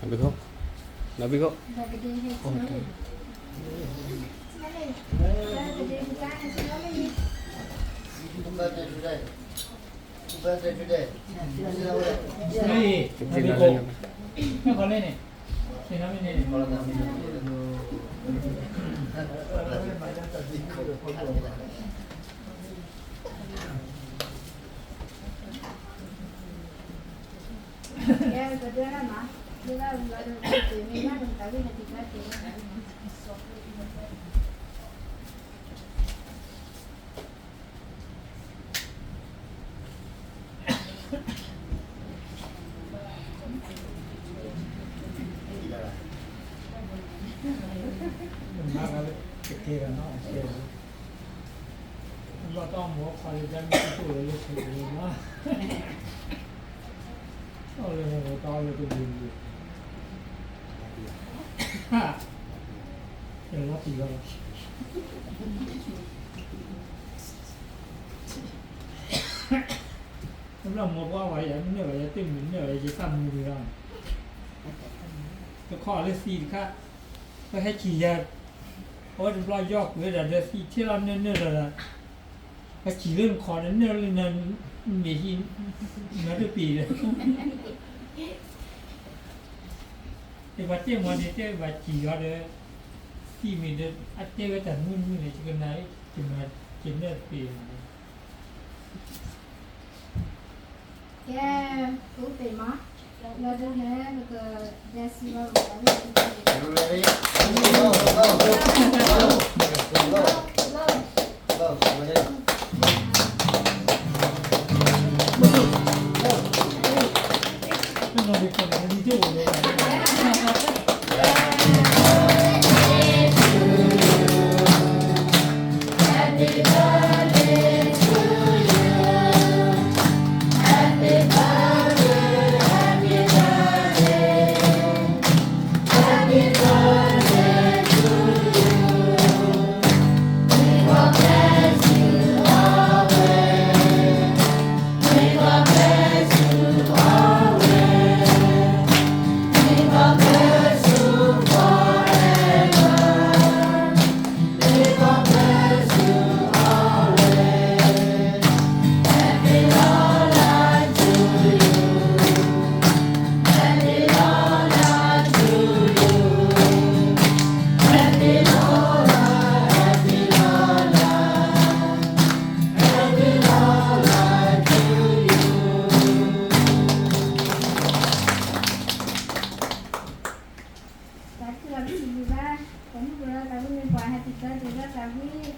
Nabigo? Nabigo? Ya, betul kan, Ma? Kita baru itu, memang tapi nanti kita เคกันเนาะโอเคเราต้องหัวคอยจะมีตัวเลยเฉยๆนะเอาเลยหัวตอเลยตัวยืนอยู่เดี๋ยวเราตีกันสำหรับหมอว่าไว้อย่างนี้ว่าจะเต็มเหมือนเนี่ยจะซ้ำมือเราจะข้อเลยสี่ค่ะก็ให้ขี่ยาเพราะเรายอกเลยแต่เดี๋ยวที่เราเนื้อเลยนะก็ขี่เรื่องคอนั้นเนื้อเลยนั้นมีที่นัดปีเลยแต่ว่าเจ้ามันเนี่ยเจ้าว่าขี่ยอดเลยที่มีเด็ดอัดเจ้าก็แต่มุ่นมุ่นเลยจะกันไหนจะมาจะเนื้อปี แกรู้เป็นมั้ยเราดูแลแล้วก็เดซิว่าเราไม่ได้ You ready? Go, go, go, go, go, go, ready? นั่นเราเป็นคนที่เจ้าเลย แต่คือเราไม่รู้ว่าผมรู้แล้วเราไม่มีความ happy birthday แล้วเราไม่